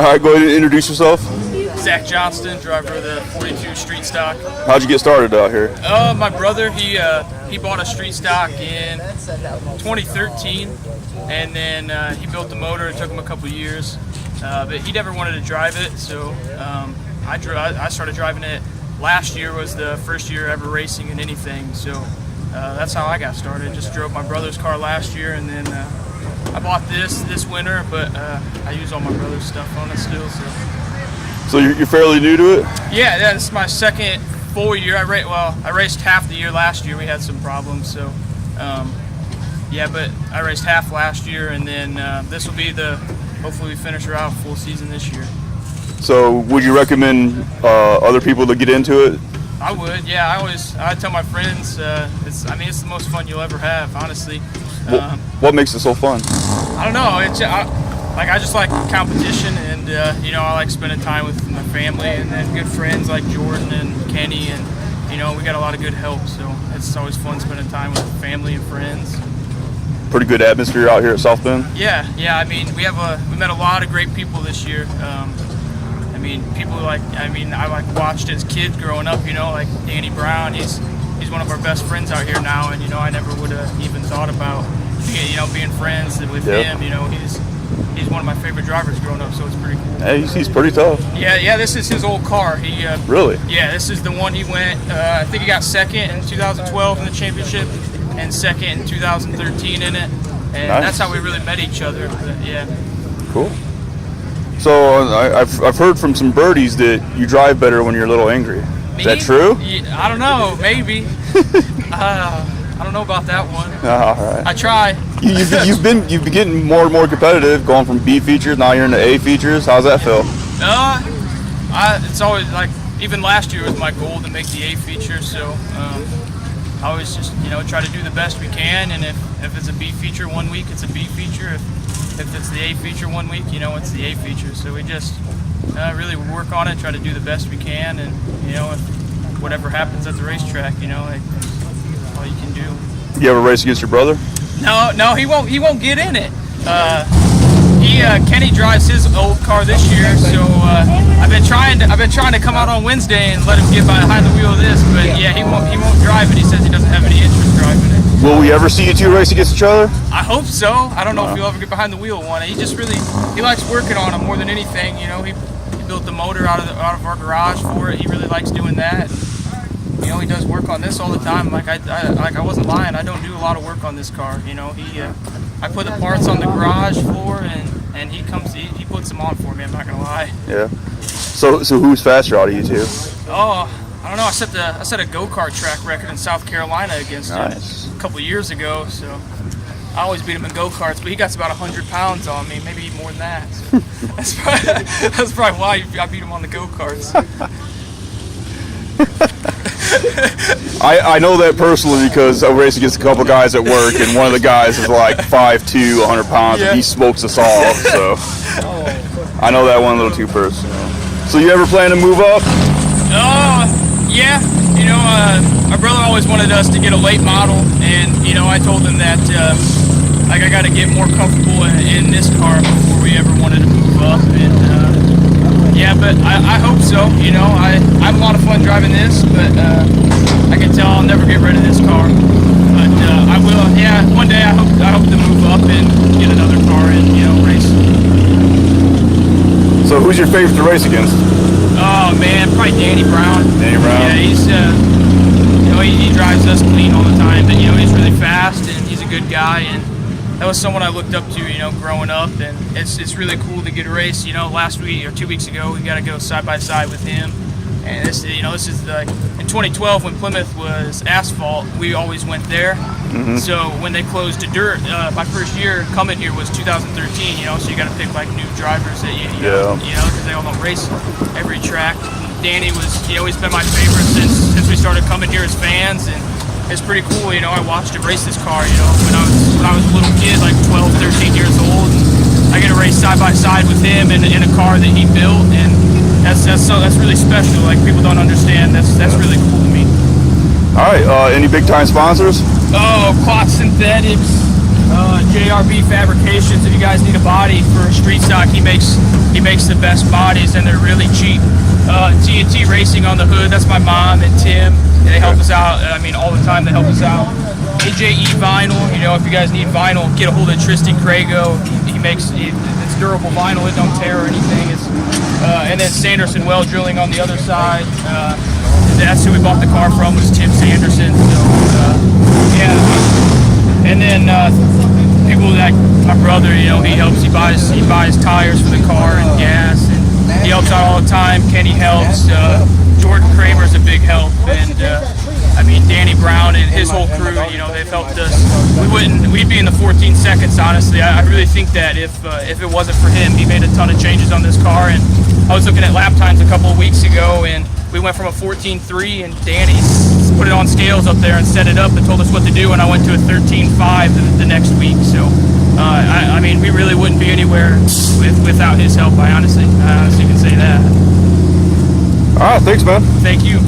All right, go ahead and introduce yourself. Zak Johnston, driver of the 42 street stock. How'd you get started out here? My brother, he bought a street stock in 2013, and then he built the motor. It took him a couple years, but he never wanted to drive it, so I started driving it. Last year was the first year ever racing in anything, so that's how I got started. Just drove my brother's car last year, and then I bought this winter, but I use all my brother's stuff on it still. So you're fairly new to it? Yeah, this is my second full year. I raced half the year last year. We had some problems, so yeah, but I raced half last year, and then this will be hopefully we finish her out full season this year. So would you recommend other people to get into it? I would, yeah. I tell my friends, it's the most fun you'll ever have, honestly. What makes it so fun? I don't know. I just like competition, and I like spending time with my family and then good friends like Jordan and Kenny, and we got a lot of good help. So it's always fun spending time with family and friends. Pretty good atmosphere out here at South Bend. Yeah. We met a lot of great people this year. People I watched as kids growing up. Like Danny Brown. He's one of our best friends out here now, and I never would have even thought about being friends with him. He's one of my favorite drivers growing up, so it's pretty cool. Hey, he's pretty tough. Yeah. This is his old car. Really? Yeah, this is the one he went. I think he got second in 2012 in the championship, and second in 2013 in it, and nice. That's how we really met each other. But, yeah. Cool. So I've heard from some birdies that you drive better when you're a little angry. Is that true? Yeah, I don't know. Maybe. I don't know about that one. All right. I try. You've been getting more and more competitive, going from B features, now you're into A features. How's that feel? It's always like, even last year was my goal to make the A feature, so I always just try to do the best we can, and if it's a B feature one week, it's a B feature. If it's the A feature one week, it's the A feature. So we just really work on it, try to do the best we can, and if whatever happens at the racetrack, that's all you can do. You ever race against your brother? No, he won't get in it. Kenny drives his old car this year, so I've been trying to come out on Wednesday and let him get behind the wheel of this, but yeah, he won't drive it. He says he doesn't have any interest driving it. Will we ever see you two race against each other? I hope so. I don't know if he'll ever get behind the wheel of one. He just he likes working on them more than anything. He built the motor out of our garage for it. He really likes doing that. He does work on this all the time. Like I wasn't lying. I don't do a lot of work on this car. I put the parts on the garage floor, and he puts them on for me. I'm not gonna lie. Yeah. So who's faster out of you two? Oh, I don't know. I set a go-kart track record in South Carolina against him a couple of years ago. So I always beat him in go-karts, but he got about 100 pounds on me, maybe more than that. So that's probably why I beat him on the go-karts. I know that personally because I raced against a couple guys at work, and one of the guys is like 5'2", 100 pounds, and he smokes us all. So I know that one a little too personal. So you ever plan to move up? Yeah. My brother always wanted us to get a late model, and I told him that I got to get more comfortable in this car before we ever wanted to move up, and yeah, but I hope so. I have a lot of fun driving this, but I can tell I'll never get rid of this car. But I will. Yeah, one day I hope to move up and get another car and race. So who's your favorite to race against? Oh man, probably Danny Brown. Danny Brown. Yeah, he's he drives us clean all the time, but he's really fast and he's a good guy, and that was someone I looked up to, growing up, and it's really cool to get a race. Last week or 2 weeks ago, we got to go side by side with him, and this is in 2012 when Plymouth was asphalt, we always went there. Mm-hmm. So when they closed to dirt, my first year coming here was 2013. So you got to pick like new drivers that because they all don't race every track. Danny he's been my favorite since we started coming here as fans, and it's pretty cool. I watched him race this car. When I was a little kid, like 12, 13 years old, and I get to race side by side with him in a car that he built, and that's really special. Like, people don't understand. That's really cool to me. All right. Any big time sponsors? Oh, Clot Synthetics, JRB Fabrications. If you guys need a body for street stock, he makes the best bodies, and they're really cheap. TNT Racing on the hood. That's my mom and Tim. And they help us out. I mean, all the time they help us out. AJE Vinyl. You know, if you guys need vinyl, get a hold of Tristan Crago. He makes it's durable vinyl. It don't tear or anything. And then Sanderson Well Drilling on the other side. That's who we bought the car from, was Tim Sanderson. So yeah. And then people like my brother, you know, he helps. He buys tires for the car and gas, and he helps out all the time. Kenny helps. Jordan Kramer's a big help, and I mean Danny Brown and his whole crew. You know, they've helped us. We'd be in the 14 seconds. Honestly, I really think that if it wasn't for him, he made a ton of changes on this car. And I was looking at lap times a couple of weeks ago, and we went from a 14.3, and Danny put it on scales up there and set it up and told us what to do, and I went to a 13.5 the next week. So, I mean, we really wouldn't be anywhere without his help. I honestly can say that. All right, thanks, man. Thank you.